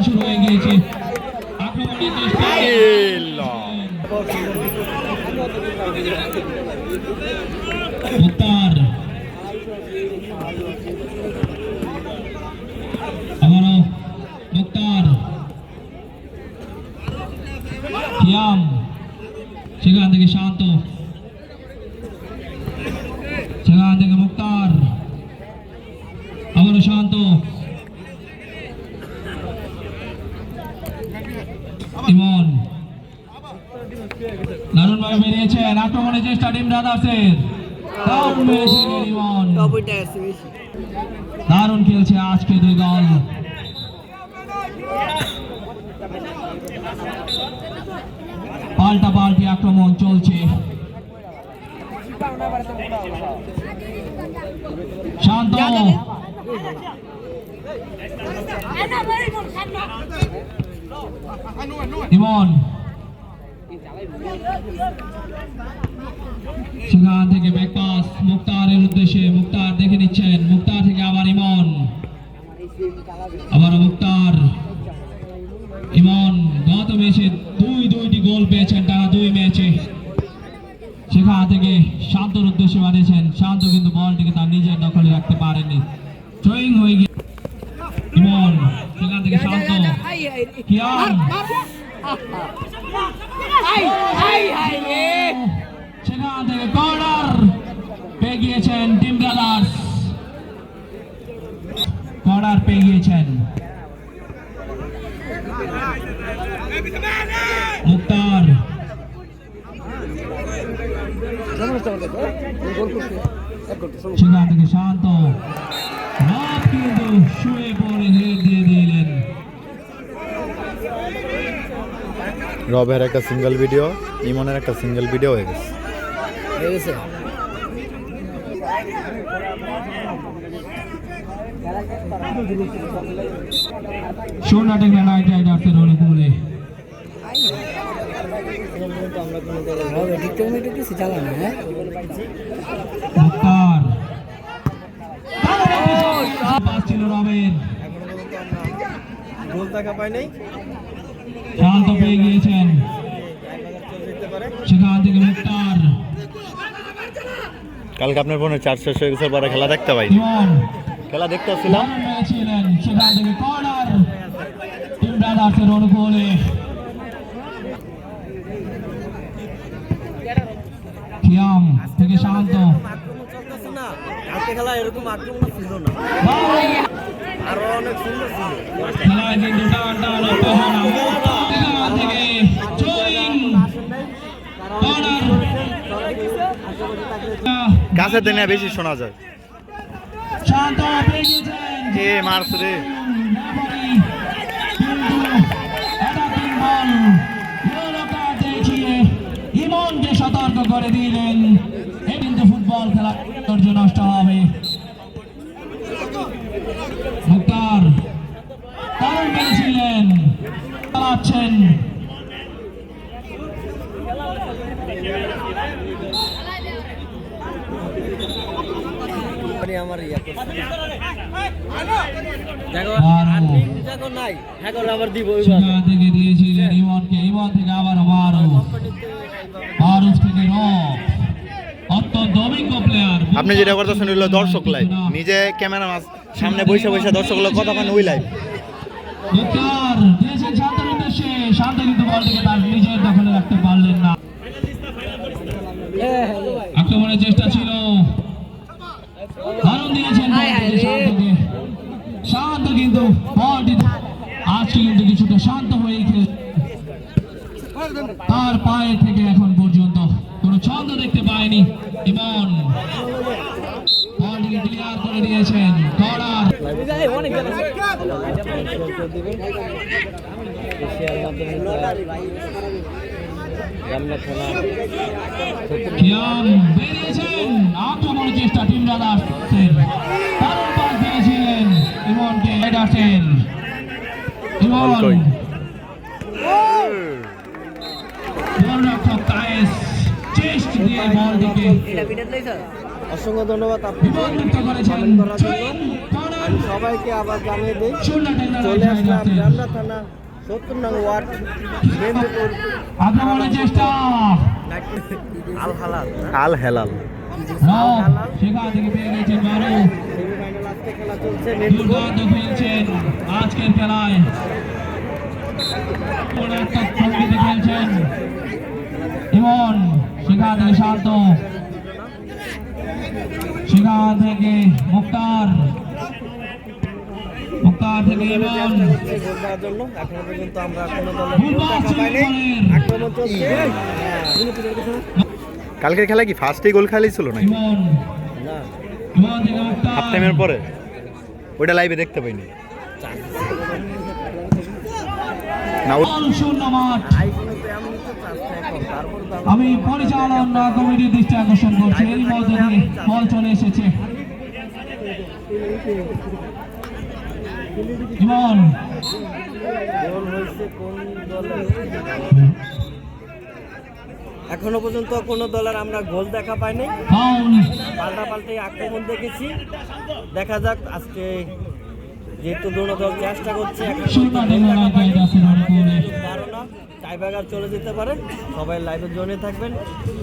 শুরু হয়ে গিয়েছে আক্রমণের চেষ্টা মুক্তার আবারও মুক্তার কিয়াম সেখান থেকে শান্ত সেখান থেকে মুক্তার আবারও শান্ত ইমন দারুণ ভাবে বেরিয়েছেন আক্রমণের চেষ্টা টিম ব্রাদার্সের ইমন দারুণ খেলছে আজকে দুই দল পাল্টা পাল্টি আক্রমণ চলছে শান্ত ইমন সেখান থেকে ব্যাক পাস মুক্তারের উদ্দেশ্যে মুক্তার দেখে নিচ্ছেন মুক্তার থেকে আবার ইমন আবার মুক্তার ইমন গত ম্যাচে দুইটি গোল পেয়েছেন টানা 2 ম্যাচে সেখান থেকে শান্তর উদ্দেশ্যে বানিয়েছেন শান্ত কিন্তু বলটিকে তার নিজের দখলে রাখতে পারেননি থ্রোয়িং হয়ে গিয়ে ইমন সেখান থেকে শান্ত কিয়াম সেখান থেকে কর্নার পেয়ে গিয়েছেন টিম ব্রাদার্স কর্নার পেয়ে গিয়েছেন মুক্তার সেখান থেকে শান্ত কিন্তু শুয়ে পড়ে হেড দিয়ে দিলেন রবের একটা সিঙ্গেল ভিডিও ইমনের একটা সিঙ্গেল ভিডিও হয়ে গেছে সোনাটেক নাইট রাইডার্সের অনুকূলে ছিল রবের শান্ত পেয়ে গিয়েছেন সেখান থেকে মুক্তার কালকে আপনার ফোনে 400 হয়ে গেছে পরে খেলা দেখতে পাইনি খেলা দেখতে আসছিলাম সেখান থেকে কর্নার টিম ব্রাদার্সের অনুকূলে কিয়াম থেকে শান্ত খেলা এরকম আক্রমণ ছিল না আরো অনেক সুন্দর ছিল খেলায় কিন্তু টান থেকে কাছে দিনে বেশি শোনা যায় শান্ত এ মারছ রে ইমনকে সতর্ক করে দিলেন এ কিন্তু ফুটবল খেলা ধৈর্য নষ্ট হবে মুক্তার কারণ মেরেছিলেন চালাচ্ছেন আমার আবার দিব থেকে দিয়েছিলেন ইমনকে ইমন থেকে আবার মারুফ থেকে রব অত্যন্ত অভিজ্ঞ প্লেয়ার আপনি যেটা করতেছেন হইলো দর্শক লাইভ নিজে ক্যামেরা সামনে বসে বসে দর্শকগুলো কথা কান ওই লাইভ মুক্তার দিয়েছেন শান্তর উদ্দেশ্যে শান্ত কিন্তু বলটিকে তার নিজের দখলে রাখতে পারলেন না আক্রমণের চেষ্টা ছিল দারুণ দিয়েছেন শান্তকে শান্ত কিন্তু বলটি আজকে কিন্তু কিছুটা শান্ত হয়ে খেলে তার পায়ে থেকে এখন পর্যন্ত কোনো ছন্দ দেখতে পায়নি ইমন বলটিকে ক্লিয়ার করে দিয়েছেন কর্নার কিয়াম বেরিয়েছেন আক্রমণের চেষ্টা টিম ব্রাদার্সের দারুণ পাস দিয়েছিলেন ইমনকে রাইডার্সের ইমন দিয়ে বলটিকে অসংখ্য ধন্যবাদ আপনাকে বিপদমুক্ত করেছেন কমেন্ট করার জন্য। জয়েন কর্নার আমি সবাইকে আবার জানিয়ে দিই, শূন্য টেন্ডার চলে আসলাম রামনা থানা ৭০ নং ওয়ার্ড মেদিনীপুর। আক্রমণের চেষ্টা আল হালাল আল হেলাল সেখান থেকে পেয়ে গেছেন বারো সেমিফাইনাল আজকে খেলা চলছে মেদিনীপুর। দুর্দান্ত খেলছেন আজকের খেলায় মারাত্মক ভঙ্গিতে খেলছেন ইমন সেখান থেকে শান্ত সেখান থেকে মুক্তার থেকে ইমন চেষ্টা করছে গোল দেওয়ার জন্য। এখনো পর্যন্ত আমরা কোনো দলের ভুল গোল দেখা পাস পাইনি। ইমনের। আক্রমণ চলছে। কালকের খেলা কি ফার্স্টেই গোল খালি ছিল না ইমন না, ইমন থেকে হাফ মুক্তার টাইমের পরে ওইটা লাইভে দেখতে পাইনি না ও- বল শূন্য মাঠ আইফোনে তো এমনই তো চাচ্ছে এখন। তারপর তো আমরা- আমি পরিচালনা কমিটির দৃষ্টি আকর্ষণ করছি এর মধ্যে দিয়ে বল চলে এসেছে ইমন গোল হয়েছে কোন দলের? এখনো পর্যন্ত কোনো দলের আমরা গোল দেখা পাইনি। ফাউল পাল্টাপাল্টি আক্রমণ দেখেছি। দেখা যাক আজকে যেহেতু দুটো দল চেষ্টা করছে, এখনো শূন্য পর্যন্ত গোল টেন্ডার দেখা পাইনি। আছে রণপুরে ধারণা টাইব্রেকার চলে যেতে পারে। সবাই লাইভের জোনে থাকবেন,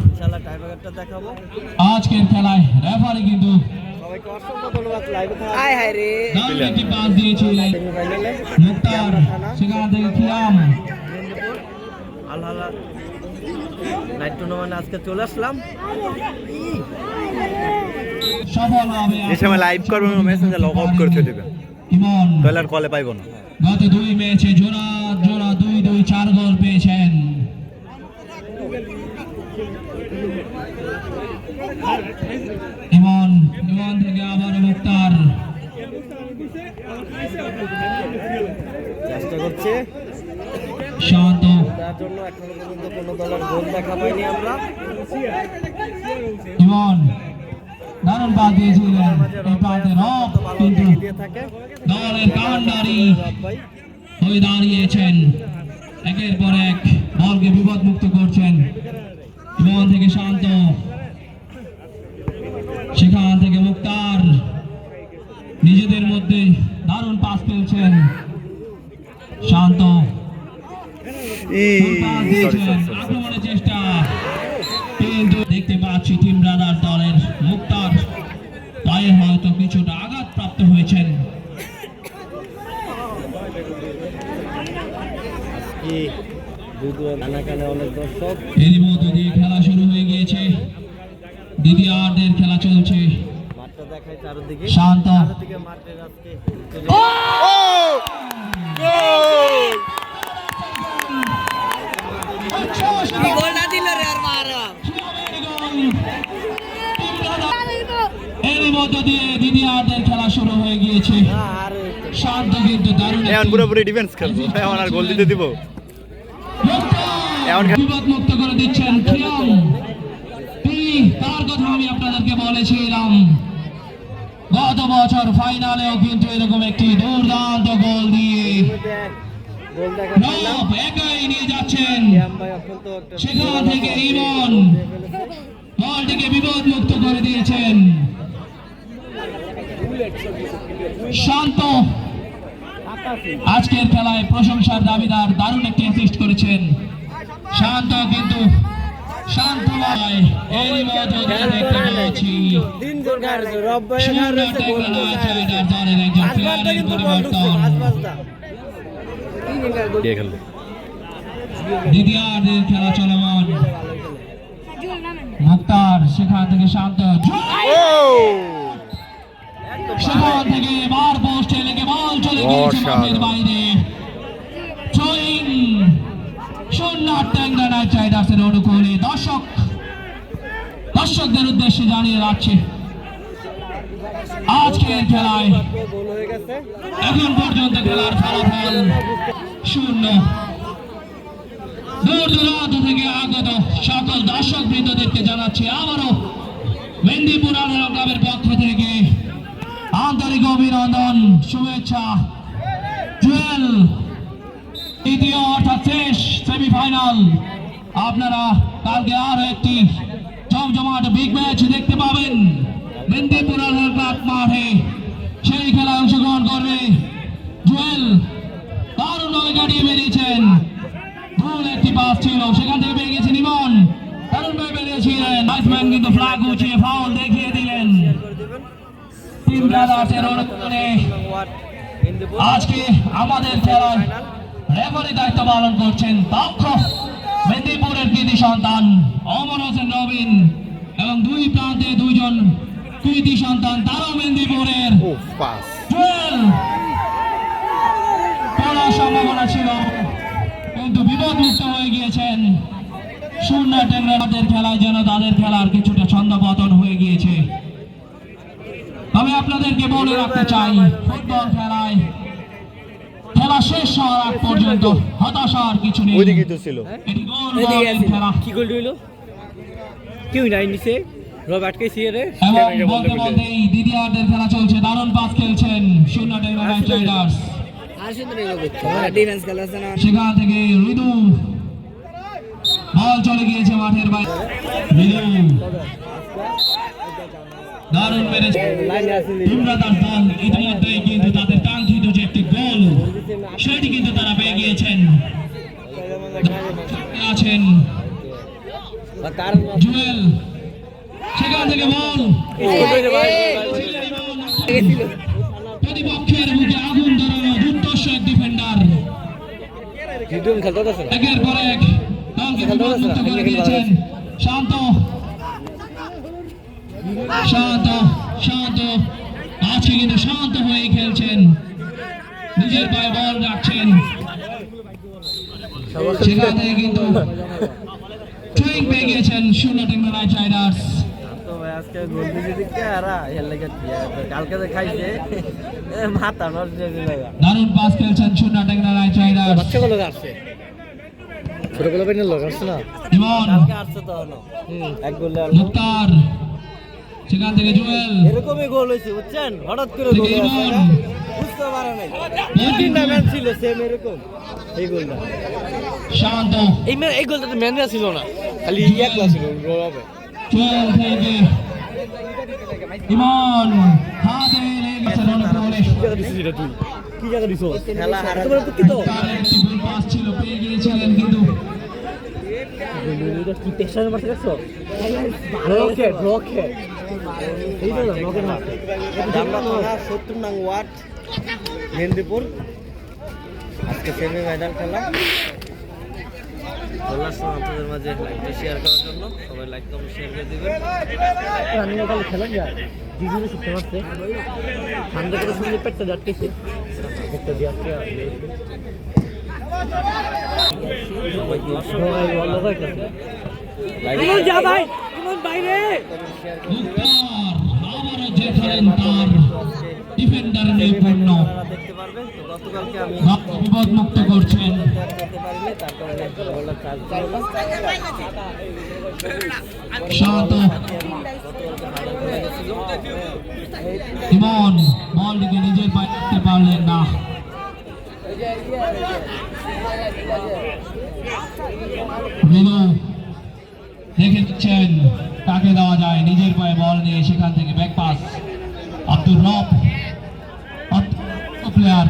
ইনশাআল্লাহ টাইব্রেকারটা দেখাবো। আজকের খেলায় রেফারি কিন্তু সবাইকে অসংখ্য ধন্যবাদ লাইভে থাকার জন্য। দারুণ একটি পাস দিয়েছিলেন সেমিফাইনালে মুক্তার সেখান থেকে খিয়াম মেদিনীপুর আল হালাল নাইট টুর্নামেন্টে আজকে চলে আসলাম। সফলভাবে যে সময় লাইভ করবে মেসেঞ্জার লগ আউট করতে দেবে ইমন তাহলে আর কলে পাইবো না গত দুই ম্যাচে জোড়া 2-4 গোল পেয়েছেন ইমন থেকে আবার মুক্তার চেষ্টা করছে শান্ত তার জন্য এখনো পর্যন্ত কোনো দলের গোল দেখা পাইনি আমরা। ইমন দারুণ পাস দিয়েছিলেন মাঝে এই প্রান্তে রব ভালো কিন্তু দিকে দিয়ে থাকে দলের কান্ডারি রব ভাই। হয়ে দাঁড়িয়েছেন একের পর এক বলকে বিপদমুক্ত করছেন ইমন থেকে শান্ত সেখান থেকে মুক্তার নিজেদের মধ্যে দারুণ পাস পেয়েছেন শান্ত ফুল পাস দিয়েছেন আক্রমণের চেষ্টা কিন্তু দেখতে পাচ্ছি টিম ব্রাদার দলের মুক্তার পায়ে হয়তো কিছুটা আঘাতপ্রাপ্ত হয়েছেন কি দুদূরে নানাকানে অনেক দর্শক। এরই মধ্যে দিয়ে খেলা শুরু হয়ে গিয়েছে দ্বিতীয়ার্ধের খেলা চলছে মাঠটা দেখায় চারদিকে শান্ত চারদিকে মাঠের আজকে এরই মধ্যে দিয়ে দ্বিতীয়ার্ধের খেলা শুরু হয়ে গিয়েছে আর শান্ত কিন্তু দারুণ এখন একটি পুরোপুরি ডিফেন্স খেলবো এখন আর গোল দিতে দিব এমন খেলা- বিপদ মুক্ত করে দিচ্ছেন খিয়াম তার কথা আমি আপনাদেরকে বলেছিলাম গত বছর ফাইনালেও কিন্তু এরকম একটি দুর্দান্ত গোল দিয়ে গোল দেখা পাইলাম। রব একাই নিয়ে যাচ্ছেন শ্যাম ভাই অত্যন্ত একটা সেখান থেকে ইমন দিয়ে ফেলেছে। বলটিকে বিপদ মুক্ত করে দিয়েছেন শান্ত আজকের খেলায় প্রশংসার দাবিদার দারুণ একটি অ্যাসিস্ট করেছেন শান্ত কিন্তু শান্ত ভাই এই মতো দেখতে পাচ্ছি দিন গোল খাইছে রব ভাই শূন্য টেঙ্গা নাইট দলের একজন প্লেয়ারের পরিবর্তন দিয়ে খেলবো দ্বিতীয়ার্ধের খেলা চলমান মুক্তার সেখান থেকে শান্ত সেখান থেকে বার পোস্টে লেগে বল চলে গিয়েছে মাঠের বাইরে থ্রোয়িং শূন্য টেঙ্গা নাইট রাইডার্সের অনুকূলে দর্শকদের উদ্দেশ্যে জানিয়ে রাখছে আজকের খেলায় গোল হয়ে গেছে। এখন পর্যন্ত খেলার ফলাফল শূন্য দূর দূরান্ত থেকে আগত সকল দর্শক বৃন্দদেরকে জানাচ্ছি আবারও মেদিনীপুর আরোহণ ক্লাবের পক্ষ থেকে আন্তরিক অভিনন্দন শুভেচ্ছা জুয়েল দ্বিতীয় অর্থাৎ শেষ সেমিফাইনাল আপনারা কালকে আরো একটি জমজমাট বিগ ম্যাচ দেখতে পাবেন মেদিনীপুর ক্লাব মাঠে। সেই খেলায় অংশগ্রহণ করবে জুয়েল, দারুণভাবে কাটিয়ে বেরিয়েছেন। ভুল একটি পাস ছিল, সেখান থেকে পেয়ে গেছেন ইমন, দারুণভাবে বেরিয়েছিলেন। ব্যাটসম্যান কিন্তু ফ্ল্যাগ উঁচিয়ে ফাউল দেখিয়ে দিলেন। টিম ব্রাদার্সের অনুকূলে আজকে আমাদের খেলায় রেফারি দায়িত্ব পালন করছেন দক্ষ মেদিনীপুরের কৃতি সন্তান অমর হোসেন রবিন, এবং দুই প্রান্তে দুইজন কৃতি সন্তান তারাও মেদিনীপুরের। ও পাস জুয়েল, পড়ার সম্ভাবনা ছিল কিন্তু বিপদমুক্ত হয়ে গিয়েছেন। শূন্য টেংরাদের খেলায় যেন তাদের খেলার কিছুটা ছন্দপতন হয়ে গিয়েছে। তবে আপনাদেরকে বলে রাখতে চাই, ফুটবল খেলায় খেলা শেষ হওয়ার আগ পর্যন্ত হতাশার কিছু নেই। ওইদিকেই তো ছিল। এটি গোল বলের খেলা কি গোল হইলো? কেউ নাই নিচে, রব আটকেছি রে। এবং বলতে বলতেই দ্বিতীয়ার্ধের খেলা চলছে। দারুণ পাস খেলছেন শূন্য টেংরা নাইট রাইডার্স। সেখান থেকে ঋতু, বল চলে গিয়েছে মাঠের বাইরে। ঋতু দারুণ মেরেছে। ইমরাদার দল ইতিমধ্যেই কিন্তু তাদের কাঙ্ক্ষিত যে একটি গোল, সেটি কিন্তু তারা পেয়ে গিয়েছেন। আছেন জুয়েল, সেখান থেকে বল প্রতিপক্ষের মুখে আগুন ধরানো দুর্দর্শ এক ডিফেন্ডার, একের পর এক দলকে বিপদমুক্ত করে দিয়েছেন। শান্ত শান্ত শান্ত আছে, কিন্তু শান্ত হয়ে খেলছেন, নিজের পায়ে বল রাখছেন। সেখান থেকে কিন্তু ট্রেন পেয়ে গিয়েছেন শূন্য টেংরা নাইট রাইডার্স। আজকে গোল দিতে দিকে আরা হেল লাগে কালকে যে খাইছে মাথা নষ্ট হয়ে গেল। দারুণ পাস খেলছেন শূন্য টেংরা নাইট রাইডার্স। বাচ্চাগুলো আসছে, ছোটগুলো পেনে লোক আসছে না, ইমন কালকে আসছে তো হলো এক গোল মুক্তার, সেখান থেকে জুয়েল, এরকমই গোল হয়েছে বুঝছেন, হঠাৎ করে গোল থেকে হয়েছে ইমন, না, বুঝতে পারে নাই। তিনটা ম্যাচ ছিল সেম এরকম, এই গোলটা শান্ত, এই গোলটা তো ম্যানরা ছিল না, খালি একলা ছিল রবে। জুয়েল থেকে ইমন, হাতে লেগেছে অনুকূলে। কি জায়গা দিছো খেলা হারা কি তো একটি ভুল পাস ছিল, পেয়ে গিয়েছিলেন কিন্তু কি টেকশন মারতে গেছো রকেট রকেট এই তো রকেট মারতে জামলা থানা 70 নং ওয়ার্ড মেদিনীপুর। আজকে সেমিফাইনাল খেলা বলার সময় আপনাদের মাঝে লাইকটা শেয়ার করার জন্য সবাই লাইক কমেন্ট শেয়ার করে দিবেন। আমি কাল খেলা যায় জিজুরে শিখতে পারছে ঠান্ডা করে শুনে পেটটা যাচ্ছে একটা দিয়ে আসছে যা ভাই ইমন বাইরে আবারও যে খেলেন তার ডিফেন্ডার নিপুণ দেখতে পারবেন। তো গতকালকে আমি বিপদ মুক্ত করছেন করতে পারিনি, তার কারণে বলটা চার্জ ছিল না। শান্ত, ইমন বলটিকে নিজের পায়ে রাখতে পারলেন না। রিনু দেখে নিচ্ছেন কাকে দেওয়া যায়, নিজের পায়ে বল নিয়ে সেখান থেকে ব্যাক পাস আব্দুর রব প্লেয়ার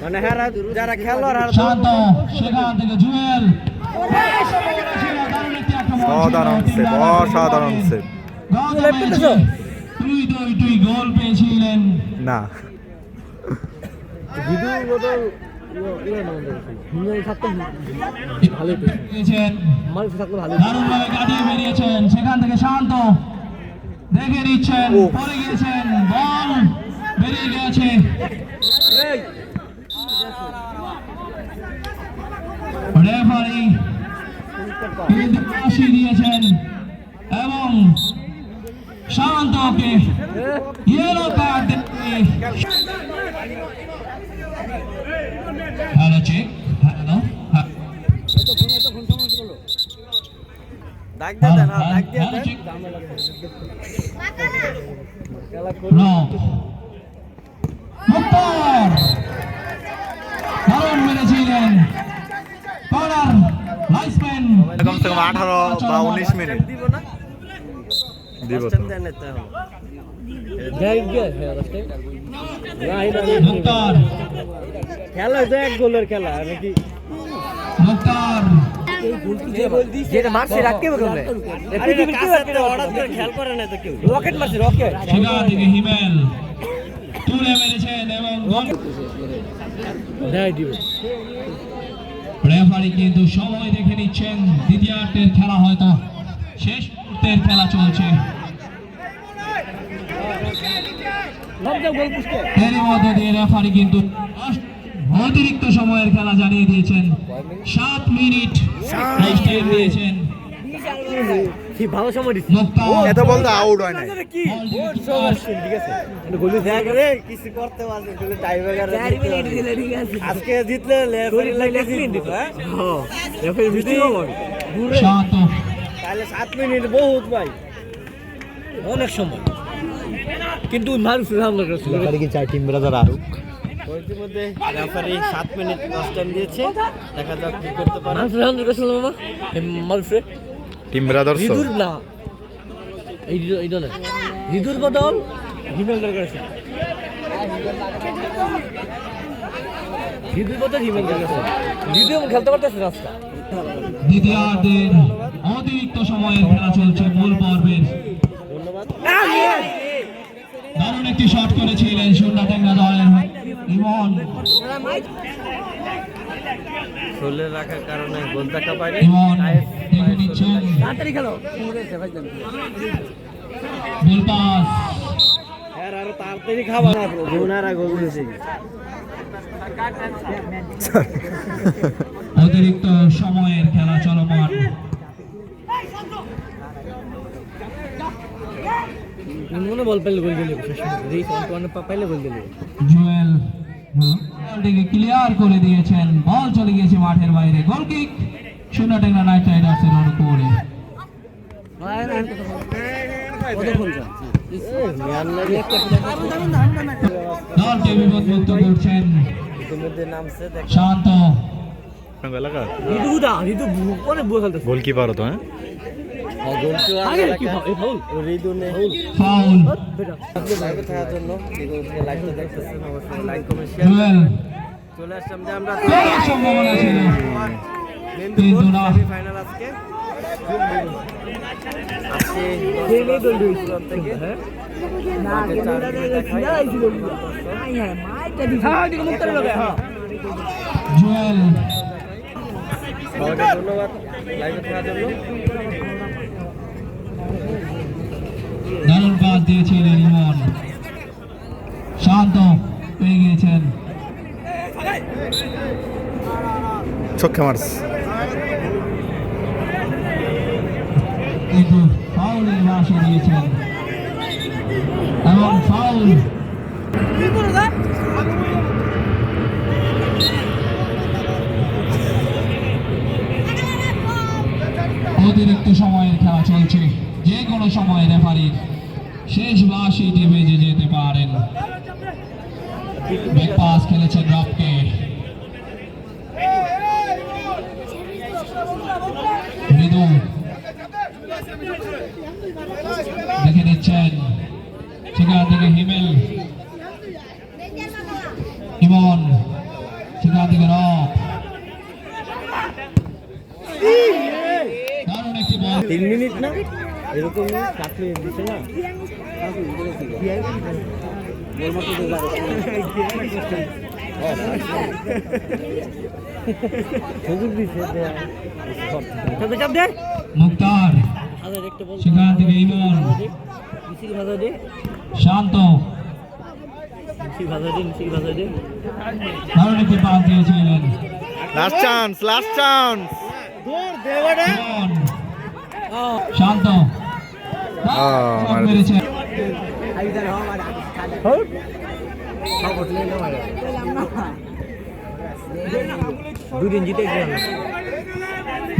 মানে যারা খেলোয়াড় শান্ত, সেখান থেকে জুয়েল, অসাধারণ সেভ, অসাধারণ সেভ। তুই গোল পেয়েছিলেন না দারুণভাবে কাটিয়ে বেরিয়েছেন। সেখান থেকে শান্ত দেখে নিচ্ছেন, পরে গিয়েছেন, বল বেরিয়ে গেছে। রেফারি ফাঁসি দিয়েছেন এবং শান্তকে yellow card hello check, hello ডাক দিয়ে দেন, ডাক দিয়ে দেন। মুক্তার দারুণ মেরেছিলেন কর্নার লাইসম্যান কমসে কম 18 বা 19 মিনিট দিব না? দিব First তো time দেন না তাহলে। মুক্তার খেলা তো এক গোলের খেলা নাকি? মুক্তার যেটা মারছে রাখতে হবে কেমনে? পৃথিবীর কেউ একটা হঠাৎ করে খেয়াল করে না তো কেউ। রকেট মারছে রকেট। সেখান থেকে হিমেল তুলে মেরেছেন এবং গোল রেফারি কিন্তু সময় দেখে নিচ্ছেন দ্বিতীয়ার্ধের খেলা হয়তো শেষ মুহূর্তের খেলা চলছে এর মধ্যে দিয়ে রেফারি কিন্তু অতিরিক্ত সময়ের খেলা জানিয়ে দিয়েছেন 7 মিনিট টাইম দিয়েছেন কি ভালো সময় দিছে। মুক্তার এত বলতে আউট হয় না কি ওর সমস্যা ঠিক আছে। গোল দেখ রে কিছু করতে পারছে তুমি টাইব্রেকার 4 মিনিট দিলে ঠিক আছে। আজকে জিতলে রেফারি লাগে স্ক্রিন দিত হ্যাঁ রেফারি জিতলো দূরে শান্ত তাহলে 7 মিনিট বহুত ভাই অনেক সময় কিন্তু মানুষ সামনে করছে রেফারি কি চাই টিম ব্রাদার আরো ইতিমধ্যে রেফারি 7 মিনিট লাস্ট টাইম দিয়েছে দেখা যাক কি করতে পারে মানুষ সামনে করছে মামা মানুষ টিম ব্রাদার রিদুর না এই না রিদুর বদল হিমেল করেছে রিদুর বদল হিমেল করেছে রিদু খেলতে পারতেছে রাস্তা দ্বিতীয়ার্ধের অতিরিক্ত সময়ের খেলা চলছে মূল পর্বের ধন্যবাদ দারুণ একটি শট করেছিলেন সুন্নাটেঙ্গা দলের ইমন শোলে রাখার কারণে গোল দেখা পায়নি ইমন দেখে নিচ্ছেন তাড়াতাড়ি খেলো গোল পাস আর আরো তাড়াতাড়ি খাবা না গুনারা গোল দিয়েছে অতিরিক্ত সময়ের খেলা চলমান মনে বল পেলে গোল দিলে রিস অন পাইলে গোল দিলে জুয়েল বলটিকে ক্লিয়ার করে দিয়েছেন বল চলে গিয়েছে মাঠের বাইরে গোল কিক সুন্নাটেঙ্গা নাইট রাইডার্সের অনুকূলে দলকে বিপদমুক্ত করছেন ইতিমধ্যে নামছে দেখ শান্ত এলাকা রিদুদা রিদু পরে বল খেলতেছে গোলকিপার তো হ্যাঁ গোল তো আগে কি ফাউল রিদু নে ফাউল লাইভে থাকার জন্য রিদু লাইভটা দেখতেছেন অবশ্যই লাইক কমেন্ট শেয়ার জুয়েল চলে আসলাম যে আমরা করার সম্ভাবনা ছিল কিন্তু না ফাইনাল আজকে আজকে খেলে গোল দিয়েছিল থেকে হ্যাঁ জুয়েল সবাইকে ধন্যবাদ লাইভে থাকার জন্য দারুণ পাস দিয়েছিলেন ইমন শান্ত পেয়ে গিয়েছেন ছক্কা মারস কিন্তু ফাউলের বাঁশি দিয়েছেন এবং ফাউল অতিরিক্ত সময়ের খেলা চলছে যে কোনো সময় রেফারির শেষ বাঁশিটি বেজে যেতে পারেন ব্যাক পাস খেলেছেন রবকে মৃদু দেখে নিচ্ছেন সেখান থেকে হিমেল ইমন সেখান থেকে রব দারুণ একটি বল 3 মিনিট না এরকম 7 মিনিট দিছে না মুক্তার সেখান থেকে ইমন শান্ত দারুণ একটি পাস দিয়েছিলেন লাস্ট চান্স ইমন শান্ত মার মেরেছে দুদিন জিতে গেলাম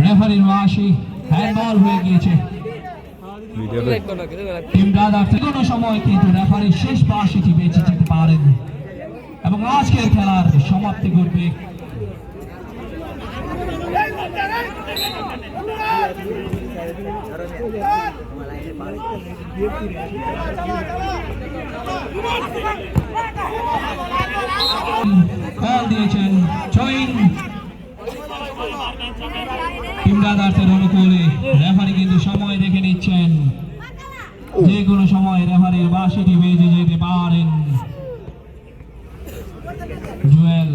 রেফারির বাঁশি হ্যান্ডবল হয়ে গিয়েছে। টিম ব্রাদার্স কোনো সময় কিন্তু রেফারির শেষ বাঁশিটি বেঁচে যেতে পারেন এবং আজকের খেলার সমাপ্তি ঘটবে। বল দিয়েছেন জয়েন টিম ব্রাদার্সের অনুকূলে। রেফারি কিন্তু সময় দেখে নিচ্ছেন, যে কোনো সময় রেফারির বাঁশিটি বেজে যেতে পারেন। জুয়েল,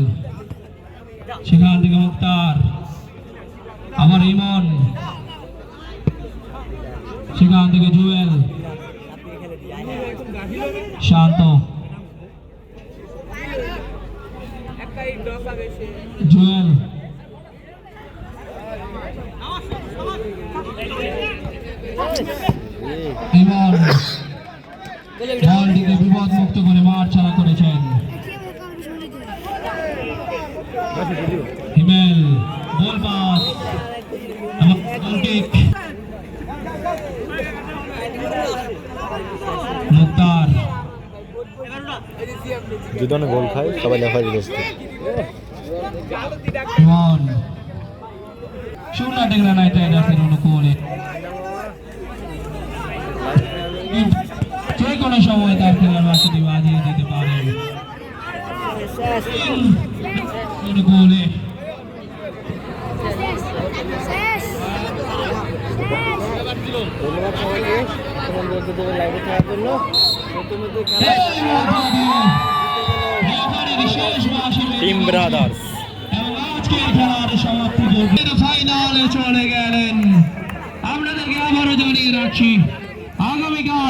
সেখান থেকে মুক্তার, আবার ইমন, সেখান থেকে জুয়েল, শান্ত, জুয়েল, ইমন বলটিকে বিপদ মুক্ত করে মাঠ ছাড়া করেছেন। হিমেল বল পাস এবং গোল কিক। মুক্তার, যদি অনেক গোল খায় সবাই লেফারি বসতে। ইমন, সুরাট নাইট রাইডার্সের অনুকূলে। যে কোনো সময় তার খেলার বাঁশিটি বাজিয়ে দিতে পারেন অনুকূলে। ধন্যবাদ সবাইকে লাইভে থাকার জন্য। টিম ব্রাদার্স এবং আজকের খেলার সমাপ্তি ফাইনালে চলে গেলেন। আপনাদেরকে আবারও জানিয়ে রাখছি আগামীকাল